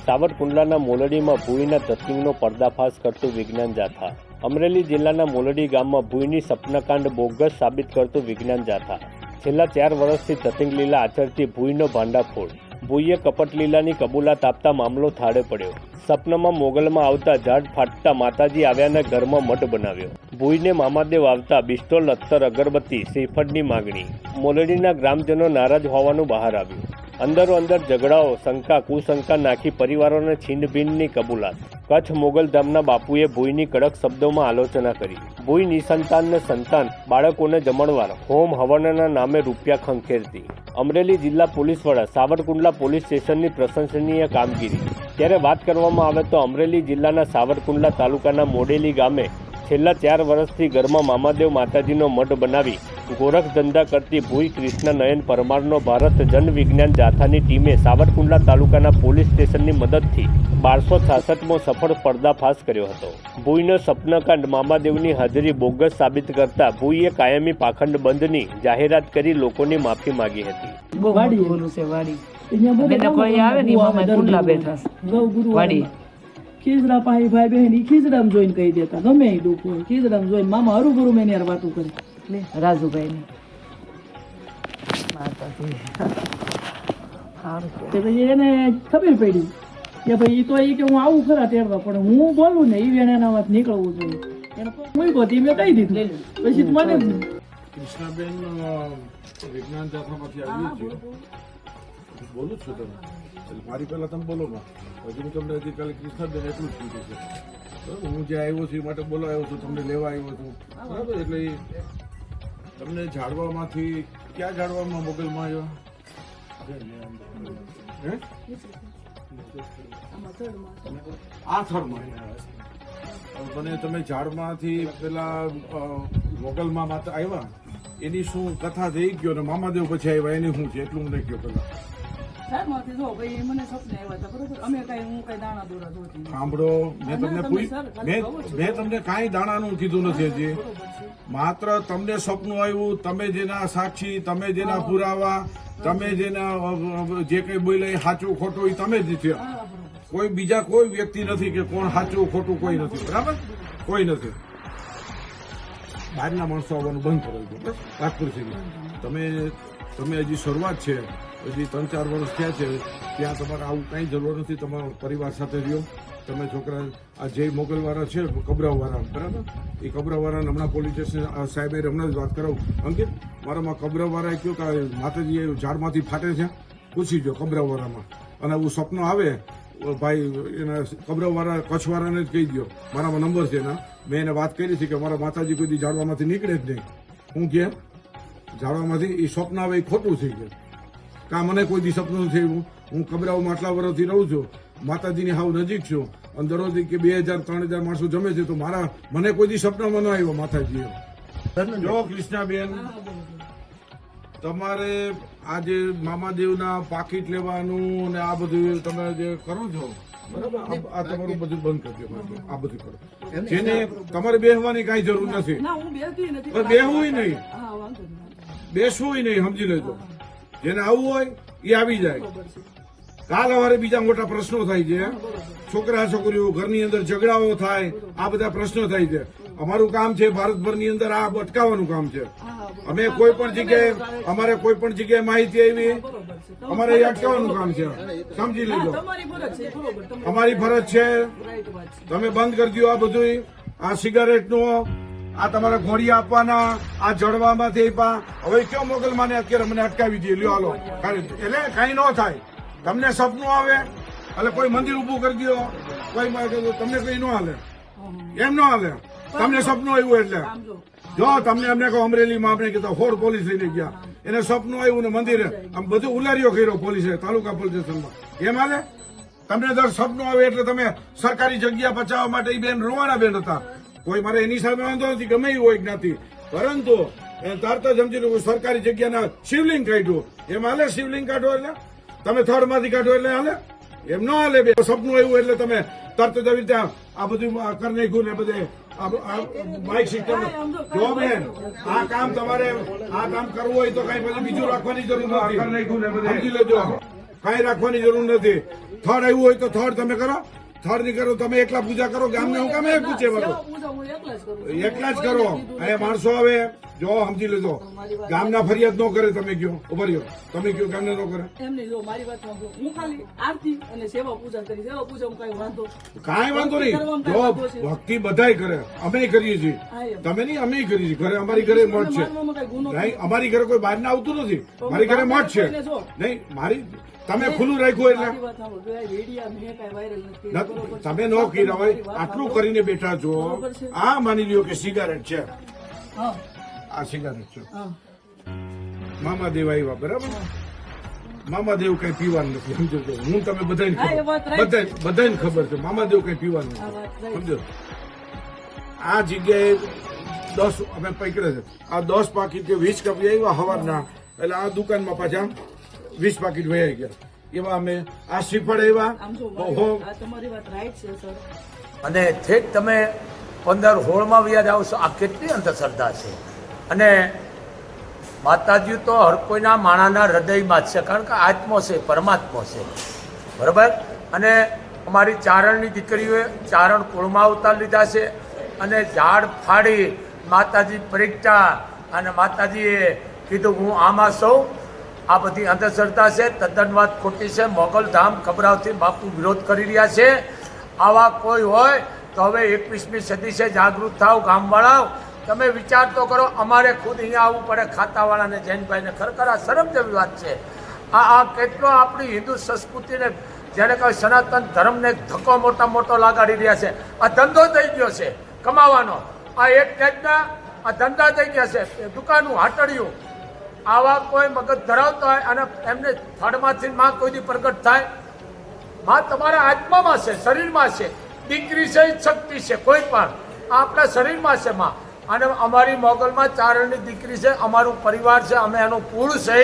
સાવરકુંડલાના મોલડીમાં ભૂઈના ધતિંગનો પર્દાફાશ કરતું વિજ્ઞાન જાથા। અમરેલી જિલ્લાના મોલડી ગામમાં ભૂઈની સપનાકાંડ બોગસ સાબિત કરતું વિજ્ઞાન જાથા। છેલ્લા 4 વર્ષથી ધતિંગ લીલા આચરતી ભૂઈનો ભાંડાફોડ। ભૂઈએ કપટ લીલાની કબૂલાત આપતા મામલો થાળે પડ્યો। સપનામાં મોગલમાં આવતા ઝાડ ફાટતા માતાજી આવ્યાના ઘરમાં મઠ બનાવ્યો। ભૂઈને મામાદેવ આવતા બિસ્ટોલ, અત્તર, અગરબત્તી, શ્રીફળની માગણી। મોલડીના ગ્રામજનો નારાજ હોવાનું બહાર આવ્યું। અંદરો અંદર ઝઘડાઓ, શંકા કુશંકા નાખી પરિવારોને છીનભીનની કબૂલાત। કચ્છ મોગલધામના બાપુએ ભૂઈની કડક શબ્દોમાં આલોચના કરી। ભૂઈ નિસંતાનને સંતાન બાળકોને જમણવાર હોમ હવનના નામે રૂપિયા ખંખેરતી। અમરેલી જિલ્લા પોલીસ વડા સાવરકુંડલા પોલીસ સ્ટેશનની પ્રશંસનીય કામગીરી। ત્યારે વાત કરવામાં આવે તો અમરેલી જિલ્લાના સાવરકુંડલા તાલુકાના મોડેલી ગામે છેલ્લા 4 વર્ષથી ઘરમાં મામાદેવ માતાજીનો મઠ બનાવી ગોરખ ધંધા કરતી ભૂઈ કૃષ્ણનયન પરમારનો ભારત જન વિજ્ઞાન જાથાની ટીમે સાવરકુંડલા તાલુકાના પોલીસ સ્ટેશનની મદદથી 1266મો સફળ પર્દાફાશ કર્યો હતો। ભૂઈનો સપનાકાંડ મામાદેવની હાજરી બોગસ સાબિત કરતા ભૂઈએ કાયમી પાખંડ બંધની જાહેરાત કરી લોકોની માફી માંગી હતી। खीजड़ा पाई भाई बहन खीजड़ा में जोइन कही देता गमे दुख हो खीजड़ा में जोइन मामा हरू गुरु में यार बातों करे ले राजू भाई ने माताजी ते भाई એને ખબર પડી કે ભાઈ તો એ કે હું આવું ખરા તેડવા પણ હું બોલું ને ઈ વેણાના વાત નીકળવું જોઈએ એને કોઈ ગોતી મેં કહી દીધું પછી મને કૃષ્ણાબેન વિજ્ઞાન જાથામાંથી આવી છે બોલું છું તમે મારી પહેલા તમે બોલો માં પછી હું તમને હજી કાલે કૃષ્ણાબેન એટલું જ કીધું છે બરાબર। હું જે આવ્યો છું એ માટે બોલવા આવ્યો છું, તમને લેવા આવ્યો છું બરાબર। એટલે તમને ઝાડવામાંથી ક્યાં ઝાડવામાં મોગલમાં આવ્યો આ થડમાં મને તમે ઝાડમાંથી પેલા મોગલમાં માતા આવ્યા એની શું કથા થઈ ગયો ને મામાદેવ પછી આવ્યા એની શું છે એટલું મને કહ્યો પેલા સાંભળો, મેં તમને કાંઈ દાણાનું કીધું નથી હજી। માત્ર તમને સપનું આવ્યું, તમે જેના સાક્ષી, તમે જેના પુરાવા, તમે જેના જે કઈ બોલે સાચું ખોટું એ તમે જ છે। કોઈ બીજા કોઈ વ્યક્તિ નથી કે કોણ સાચું ખોટું કોઈ નથી બરાબર, કોઈ નથી। બહારના માણસો આવવાનું બંધ કરો બસ રાજપુર સુધી તમે હજી શરૂઆત છે, હજી 3-4 વર્ષ થયા છે, ત્યાં તમારે આવું કંઈ જરૂર નથી। તમારો પરિવાર સાથે રહ્યો તમે છોકરા। આ જે મોગલવાળા છે કબરાવાળા બરાબર, એ કબરાવાળાને હમણાં પોલીસ સ્ટેશન સાહેબે હમણાં જ વાત કરાવું અંકિત મારામાં કબરાવાળાએ કહ્યું કે માતાજી ઝાડમાંથી ફાટે છે, પૂછી જો કબરાવાળામાં। અને એવું સપનું આવે ભાઈ એના કબરાવાળા કચ્છવાળાને જ કહી દો, મારામાં નંબર છે એના, મેં એને વાત કરી છે કે મારા માતાજી કોઈ દી ઝાડવામાંથી નીકળે જ નહીં। હું કેમ ઝાડવામાંથી એ સ્વપ્ન આવે એ ખોટું થઈ ગયું કાં મને કોઈ દી સપનું નથી આવ્યું। હું કબરાઓમાં આટલા વર્ષથી રહું છું, માતાજીની હાવ નજીક છું, અને દરરોજ કે 2000-3000 માણસો જમે છે, તો મને કોઈ દી સપનામાં ન આવ્યો માતાજી। જો કૃષ્ણાબેન તમારે આ જે મામાદેવના પાકીટ લેવાનું ને આ બધું તમે જે કરો છો બરાબર, આ તમારું બધું બંધ કરજો, આ બધું કરો જેને તમારે બેસવાની કાંઈ જરૂર નથી, બેસવું નહીં, બેસવું નહીં, સમજી લેજો। જેને આવવું હોય એ આવી જાય। કાલ સવારે બીજા મોટા પ્રશ્નો થાય છે, છોકરા છોકરીઓ ઘરની અંદર ઝઘડાઓ થાય, આ બધા પ્રશ્નો થાય છે। અમારું કામ છે ભારતભરની અંદર આ અટકાવવાનું કામ છે। અમે કોઈ પણ જગ્યાએ અમારે કોઈ પણ જગ્યાએ માહિતી આવી અમારે એ અટકાવવાનું કામ છે, સમજી લેજો। અમારી ફરજ છે, તમે બંધ કરી દો આ બધું, આ સિગારેટનું, આ તમારા ઘોડી આપવાના, આ જડવામાંથી આપ્યા। હવે કયો મોગલમાને અત્યારે મને અટકાવી દે, લ્યો હાલો, એટલે કઈ ન થાય। તમને સપનું આવે એટલે કોઈ મંદિર ઉભું કરી દો, કોઈ તમને કઈ ન હાલે, એમ ન હાલે। તમને સપનું આવ્યું એટલે જો તમને અમને કહો અમરેલીમાં આપણે કીધું 4 પોલીસ લઈને ગયા, એને સપનું આવ્યું ને મંદિરે આમ બધું ઉલારીઓ કર્યો પોલીસે તાલુકા પોલીસ સ્ટેશનમાં, એમ હાલે? તમને દર સપનું આવે એટલે તમે સરકારી જગ્યા બચાવવા માટે એ બેન રોવાના બેન હતા, કોઈ મારે એની સામે વાંધો નથી, ગમે એ હોય જ્ઞાતિ, પરંતુ તરત જ સમજી લો સરકારી જગ્યાના શિવલિંગ કાઢ્યું, એમ હાલે? શિવલિંગ કાઢો એટલે તમે થડમાંથી કાઢો એટલે હાલે? એમ ન હાલે। સપનું આવ્યું એટલે તમે તરત જ આવી રીતે આ બધું કરી નાખ્યું ને બધે માઇક સિસ્ટમ। જો બેન આ કામ તમારે આ કામ કરવું હોય તો કઈ પછી બીજું રાખવાની જરૂર નથી, સમજી લેજો। કાંઈ રાખવાની જરૂર નથી. થડ આવ્યું હોય તો થડ તમે કરો, થડ નહીં કરો તમે એકલા પૂજા કરો. ગામને હું કામે પૂછે કરો, પૂજા હું એકલા જ કરું. એકલા જ કરો. અહીંયા માણસો આવે જો સમજી લેજો, ગામના ફરિયાદ ન કરે. તમે કયો ઉભા રહ્યો, તમે કયો ગામને ન કરે. એમ નહીં, જો મારી વાત સાંભળો, હું ખાલી આરતી અને સેવા પૂજા કરી. સેવા પૂજા કઈ વાંધો કાંઈ વાંધો નહીં. જો ભક્તિ બધાય કરે, અમે કરીએ છીએ. તમે નહીં, અમે કરીએ છીએ. ઘરે અમારી ઘરે મઠ છે. માનવામાં કઈ ગુનો નહીં, અમારી ઘરે કોઈ બહાર ના આવતું નથી. મારી ઘરે મઠ છે. નહીં, મારી તમે ખુલ્લું રાખ્યું એટલે મારી વાત સાંભળો, જો આ વિડીયા મેં કઈ વાયરલ નથી કર્યું, બરોબર છે? તમે ન કર્યા હોય આટલું કરીને બેઠા છો. આ માની લ્યો કે સિગારેટ છે, હા આ સિગારેટ છે. હા મામાદેવ આવ્યા, બરાબર. મામાદેવ કઈ પીવાનું નથી, સમજો છો. હું તમે બધાને હા, એ વાત right. બધાને ખબર છે મામાદેવ કઈ પીવાનું આ નથી, વાત right. સમજો. આ જગ્યાએ 10 અમે પકડે છે. આ 10 પાકીટ કે 20 કપી આવ્યા હવારના, એટલે આ દુકાનમાં પાછા 20 પાકીટ વહી ગયા. એવા અમે આ શ્રીફળ આવ્યા. આમ જો ઓહો, આ તમારી વાત રાઈટ છે સર. અને ઠેક તમે 15-16માં વ્યાજ આવશો. આ કેટલી અંધશ્રદ્ધા છે. અને માતાજી તો હર કોઈના માણાના હૃદયમાં જ છે, કારણ કે આત્મો છે, પરમાત્મો છે, બરાબર. અને અમારી ચારણની દીકરીઓએ ચારણ કુળમાં અવતાર લીધા છે. અને ઝાડ ફાડી માતાજી પરીક્ષા, અને માતાજીએ કીધું હું આમાં સૌ. આ બધી અંધશ્રદ્ધા છે, તદ્દન વાત ખોટી છે. મોગલધામ ખબરાવથી બાપુ વિરોધ કરી રહ્યા છે. આવા કોઈ હોય તો હવે 21મી સદી છે, જાગૃત થાવ ગામવાળાઓ. તમે વિચાર તો કરો, અમારે ખુદ અહીંયા આવવું પડે ખાતાવાળાને, જૈનભાઈને. ખરેખર આ શરમ જેવી વાત છે. આ કેટલો આપણી હિન્દુ સંસ્કૃતિને, જેને કહે સનાતન ધર્મને ધક્કો મોટો લગાડી રહ્યા છે. આ ધંધો થઈ ગયો છે કમાવાનો. આ એક ટાઈપના આ ધંધા થઈ ગયા છે, દુકાનું, હાટડિયું. આવા કોઈ મગજ ધરાવતા હોય અને એમને થડમાંથી માં કોઈ દી પ્રગટ થાય. માં તમારા આત્મામાં છે, શરીરમાં છે. દીકરી છે, શક્તિ છે, કોઈ પણ આપણા શરીરમાં છે માં. અને અમારી મોગલમાં ચારણની દીકરી છે, અમારું પરિવાર છે, અમે એનું કુળ છે.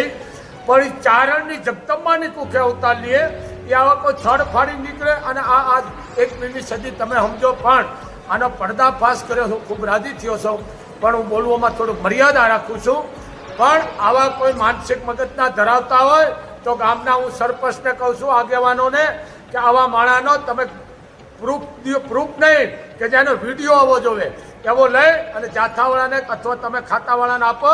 પણ એ ચારણની જગદંબાની કુખે અવતાર લઈએ એ આવા કોઈ થડ ફાડી નીકળે. અને આ 21મી સદી તમે સમજો. પણ આનો પર્દાફાશ કર્યો છો, ખૂબ રાજી થયો છો. પણ હું બોલવામાં થોડુંક મર્યાદા રાખું છું. પણ આવા કોઈ માનસિક મગજના ધરાવતા હોય તો ગામના હું સરપંચને કહું છું, આગેવાનોને, કે આવા માણાનો તમે પ્રૂફ નહીં કે જેનો વિડીયો આવવો જોઈએ એવો લઈ અને જાથાવાળાને અથવા તમે ખાતાવાળાને આપો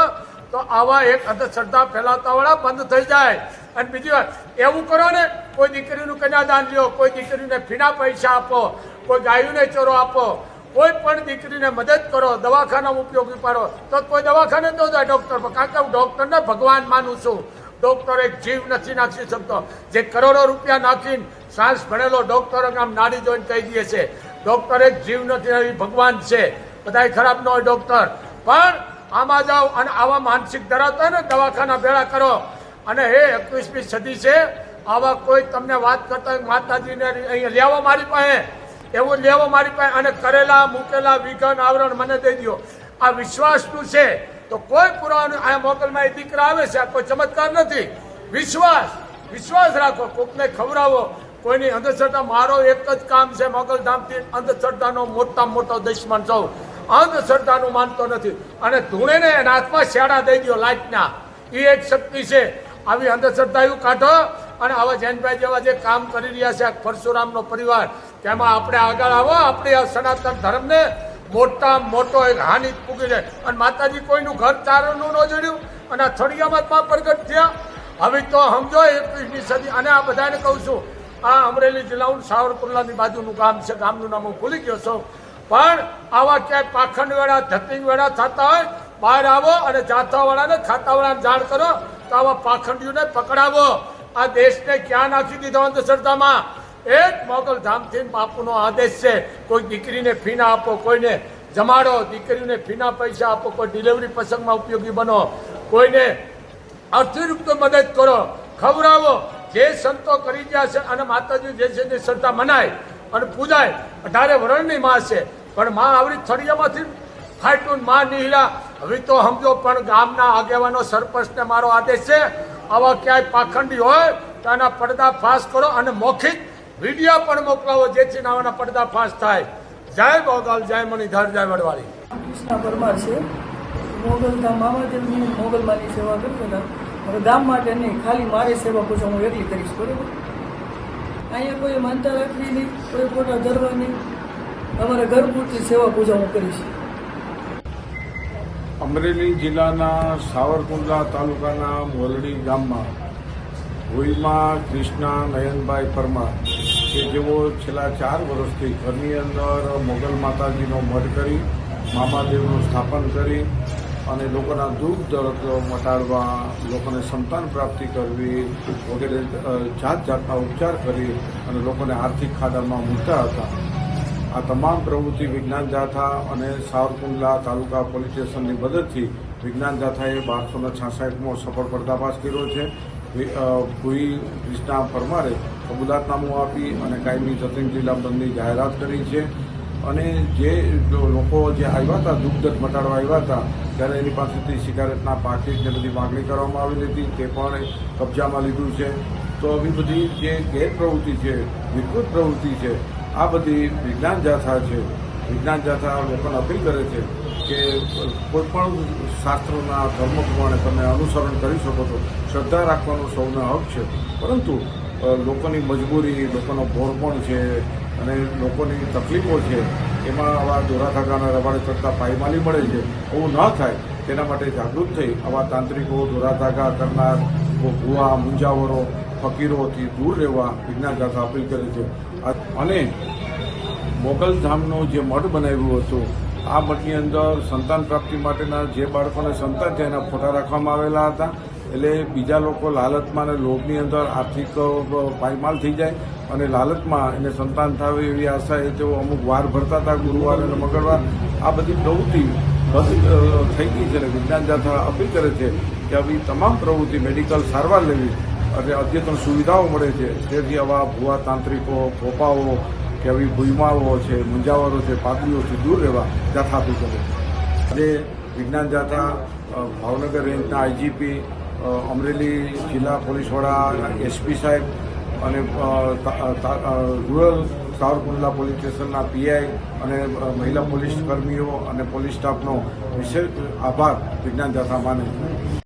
તો આવા એક અંધશ્રદ્ધા ફેલાવતાવાળા બંધ થઈ જાય. અને બીજી વાત, એવું કરો ને, કોઈ દીકરીનું કન્યાદાન લ્યો, કોઈ દીકરીને ફીના પૈસા આપો, કોઈ ગાયોને ચોરો આપો, કોઈ પણ દીકરીને મદદ કરો, દવાખાનામાં ઉપયોગી પાડો, તો કોઈ દવાખાને તો જાય ડૉક્ટર પર. કારણ કે હું ડૉક્ટરને ભગવાન માનું છું. ડૉક્ટર એક જીવ નથી નાખી શકતો. જે કરોડો રૂપિયા નાખીને સાયન્સ ભણેલો ડૉક્ટર આમ નાડી જોઈને કહી દે છે ડૉક્ટર એક જીવ નથી, ભગવાન છે. બધાય ખરાબ ન હોય ડૉક્ટર, પણ આમાં જાઓ અને આવા માનસિક ધરાવતા હોય ને દવાખાના ભેળા કરો. અને એ 21મી સદી છે. આવા કોઈ તમને વાત કરતા હોય માતાજીને અહીંયા લેવો મારી પાસે, એવું લેવો મારી પાસે, અને કરેલા મૂકેલા વિઘન આવરણ મને દઈ દો. આ વિશ્વાસનું છે. તો કોઈ પુરાવાનું આ મોગલમાં એ દીકરા આવે છે, આ કોઈ ચમત્કાર નથી. વિશ્વાસ રાખો, કોકને ખવડાવો. કોઈની અંધશ્રદ્ધા, મારો એક જ કામ છે મોગલધામથી અંધશ્રદ્ધાનો મોટામાં મોટો દુશ્મન છું. અંધશ્રદ્ધાનું માનતો નથી. અને ધૂળેને એના હાથમાં શેડા દઈ દો લાઈટના, એ એક શક્તિ છે. આવી અંધશ્રદ્ધા એવું કાઢો. અને આવા જૈનભાઈ જેવા જે કામ કરી રહ્યા છે પરશુરામનો પરિવાર, તેમાં આપણે આગળ આવો. આપણે આ સનાતન ધર્મને મોટામાં મોટો એક હાનિ પૂગી જાય. અને માતાજી કોઈનું ઘર ચારણનું ન જોડ્યું અને આ થળિયામાં જ પ્રગટ થયા. હવે તો સમજો 21મી સદી. અને આ બધાને કહું છું, આ અમરેલી જિલ્લાનું સાવરકુંડલાની બાજુનું ગામ છે, ગામનું નામ હું ભૂલી ગયો છું. પણ આવા ક્યાંય પાખંડ વેળા, ધતિંગ વેળા થતા હોય, બહાર આવો અને જાથાવાળાને, ખાતાવાળાને જાણ કરો તો આવા પાખંડીઓને પકડાવો. આ દેશને ક્યાં નાખી દીધો અંધશ્રદ્ધામાં. એક મોગલધામથી બાપુનો આદેશ છે, કોઈ દીકરીને ફીના આપો, કોઈને જમાડો, દીકરીને ફીના પૈસા આપો, કોઈ ડિલિવરી પ્રસંગમાં ઉપયોગી બનો, કોઈને આર્થિક રીતે મદદ કરો, ખવડાવો. જે સંતો કરી ગયા છે અને માતાજી જે છે તે શ્રદ્ધા મનાય અને પૂજાય. 18 વર્ષની માં છે, પણ માં આવડી થળિયામાંથી ફાટ્યું, માં નિહિલા. હવે તો સમજો. પણ ગામના આગેવાનો, સરપંચને મારો આદેશ છે, આવા ક્યાંય પાખંડી હોય તો આના પર્દાફાશ કરો અને મૌખિક વિડીયો પણ મોકલાવો, જેથી આવાના પર્દાફાશ થાય. જય મોગલ, જય મણિધર, જય વડવાળી. કૃષ્ણા પરમાર છે. મોગલધામ મામાદેવની મોગલમાની સેવા કરતા હતા. હવે ગામ માટે નહીં, ખાલી મારી સેવા પૂજા હું એકલી કરીશ. બરોબર? અહીંયા કોઈ માનતા રાખવી નહીં, કોઈ ફોટા ધરવા નહીં, અમારે ઘર પૂરતી સેવા પૂજા હું કરીશ. અમરેલી જિલ્લાના સાવરકુંડલા તાલુકાના મોલડી ગામમાં ભુઈમાં કૃષ્ણા નયનભાઈ પરમાર કે જેઓ છેલ્લા 4 વર્ષથી ઘરની અંદર મોગલ માતાજીનો મઢ કરી મામાદેવનું સ્થાપન કરી અને લોકોના દુઃખ દર્દ મટાડવા, લોકોને સંતાન પ્રાપ્તિ કરવી વગેરે જાત જાતના ઉપચાર કરી અને લોકોને આર્થિક ખાડામાં મૂકતા હતા. આ તમામ પ્રવૃત્તિ વિજ્ઞાન જાથા અને સાવરકુંડલા તાલુકા પોલીસ સ્ટેશનની મદદથી વિજ્ઞાન જાથાએ 1266મો સફળ પર્દાફાશ કર્યો છે. ભુઈ કૃષ્ણા પરમારે કબૂલાતનામું આપી અને કાયમી જતીન જિલ્લા બંધની જાહેરાત કરી છે. અને જે લોકો જે આવ્યા હતા દુઃખ દર્દ મટાડવા આવ્યા હતા ત્યારે એની પાસેથી સિગારેટના પાકીટને બધી માગણી કરવામાં આવેલી હતી, તે પણ કબજામાં લીધું છે. તો આવી બધી જે ગેરપ્રવૃત્તિ છે, વિકૃત પ્રવૃત્તિ છે, આ બધી વિજ્ઞાન જાથા છે. વિજ્ઞાન જાથા લોકોને અપીલ કરે છે કે કોઈ પણ શાસ્ત્રોના ધર્મ પ્રમાણે તમે અનુસરણ કરી શકો છો, શ્રદ્ધા રાખવાનો સૌનો હક છે, પરંતુ લોકોની મજબૂરી, લોકોનો ભોળપણ છે અને લોકોની તકલીફો છે, એમાં આવા દોરાધાગાના રવાડે ચડતા પાયમાલી મળે છે. એવું ન થાય તેના માટે જાગૃત થઈ આવા તાંત્રિકો, દોરાધાગા કરનાર ભુવા, મુંજાવરો, ફકીરોથી દૂર રહેવા વિજ્ઞાન જાથા અપીલ કરે છે. અને મોગલધામનું જે મઠ બનાવ્યું હતું, આ મઠની અંદર સંતાન પ્રાપ્તિ માટેના જે બાળકોને સંતાન છે એના ફોટા રાખવામાં આવેલા હતા. એટલે બીજા લોકો લાલચમાં અને લોભની અંદર આર્થિક પાયમાલ થઈ જાય અને લાલચમાં એને સંતાન થાય એવી આશાએ તેઓ અમુક વાર ભરતા હતા, ગુરુવાર અને મંગળવાર. આ બધી પ્રવૃત્તિ બંધ થઈ ગઈ છે. અને વિજ્ઞાન જાથા અપીલ કરે છે કે આવી તમામ પ્રવૃત્તિ મેડિકલ સારવાર લેવી અને અદ્યતન સુવિધાઓ મળે છે, જેથી આવા ભુવા તાંત્રિકો, ફોપાઓ કે આવી ભૂઈમાઓ છે, મુંજાવરો છે, પાદરીઓથી દૂર રહેવા જાથા અપીલ કરે છે. આજે વિજ્ઞાન જાથા ભાવનગર રેન્જના આઈજીપી, અમરેલી જિલ્લા પોલીસ વડા, એસપી સાહેબ અને રૂરલ સાવરકુંડલા પોલીસ સ્ટેશનના પીઆઈ અને મહિલા પોલીસ કર્મીઓ અને પોલીસ સ્ટાફનો વિશેષ આભાર વિજ્ઞાન જાથા માને છે.